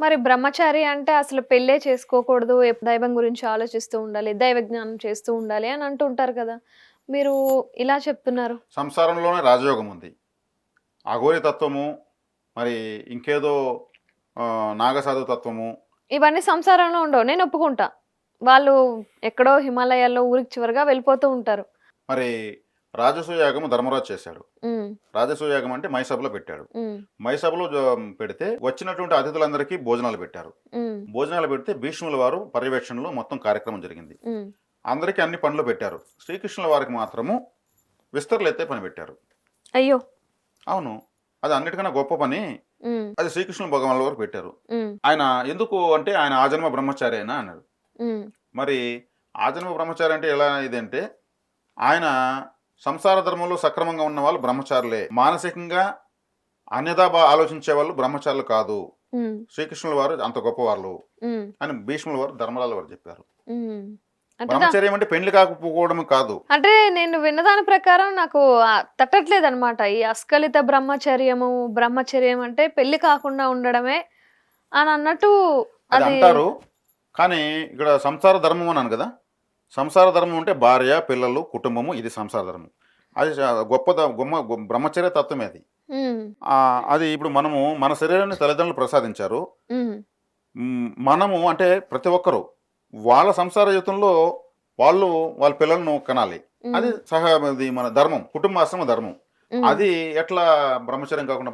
మరి బ్రహ్మచారి అంటే అసలు పెళ్ళే చేసుకోకూడదు. దైవం గురించి ఆలోచిస్తూ ఉండాలి. దైవ జ్ఞానం చేస్తూ ఉండాలి అని అంటుంటారు కదా! మీరు ఇలా చెప్తున్నారు. సంసారంలోనే రాజయోగం ఉంది. అఘోరి తత్వము, మరి ఇంకేదో నాగసాధు తత్వము. ఇవన్నీ సంసారంలో ఉండవు. నేను ఒప్పుకుంటా. వాళ్ళు ఎక్కడో హిమాలయాల్లో ఊరికి చివరగా వెళ్ళిపోతూ ఉంటారు. మరి రాజసూయ యాగము ధర్మరాజు చేశాడు. హ్మ్. రాజసూయ యాగం అంటే మైసభలో పెట్టాడు. హ్మ్. మైసభలో పెడితే వచ్చినటువంటి అతిథులందరికీ భోజనాలు పెట్టారు. హ్మ్. భోజనాలు పెడితే భీష్ముల వారు పర్యవేక్షణలో మొత్తం కార్యక్రమం జరిగింది. హ్మ్. అందరికీ అన్ని పనులు పెట్టారు. శ్రీకృష్ణుల వారికి మాత్రము విస్తరలు ఎత్తే పని పెట్టారు. అయ్యో! అవును. అది అన్నిటికన్నా గొప్ప పని. హ్మ్. అది శ్రీకృష్ణుల భగవానుల వారికి పెట్టారు. హ్మ్. ఆయన ఎందుకు అంటే ఆయన ఆజన్మ బ్రహ్మచారి అయినా అన్నాడు. హ్మ్. మరి ఆజన్మ బ్రహ్మచారి అంటే ఎలా ఇదంటే ఆయన సంసార ధర్మంలో సక్రమంగా ఉన్న వాళ్ళు బ్రహ్మచారులే. మానసికంగా అన్యథా ఆలోచించే వాళ్ళు బ్రహ్మచారులు కాదు. హ్మ్. శ్రీకృష్ణుల వారు అంత గొప్పవాళ్ళు హ్మ్. అని భీష్ముల వారు ధర్మరాజు వారు చెప్పారు. హ్మ్. అంటే బ్రహ్మచర్యం అంటే పెళ్లి కాకపోవడం కాదు. అంటే నేను విన్నదాని ప్రకారం నాకు తట్టట్లేదనమాట. ఈ అస్ఖలిత బ్రహ్మచర్యం అంటే పెళ్లి కాకుండా ఉండడమే అని అన్నట్టు అది అది అంటారు. కానీ ఇక్కడ సంసార ధర్మం అన్నాను కదా! సంసార ధర్మం అంటే భార్య, పిల్లలు, కుటుంబము ఇది సంసార ధర్మం. అది గొప్ప బ్రహ్మచర్య తత్వమే అది. హ్మ్. అది ఇప్పుడు మనము మన శరీరాన్ని తల్లిదండ్రులు ప్రసాదించారు. హ్మ్. మనము అంటే ప్రతి ఒక్కరు వాళ్ళ సంసార జీవితంలో వాళ్ళు వాళ్ళ పిల్లలను కనాలి. అది హ్మ్. అది మన ధర్మం. కుటుంబాశ్రమ ధర్మం. హ్మ్. అది ఎట్లా బ్రహ్మచర్యం కాకుండా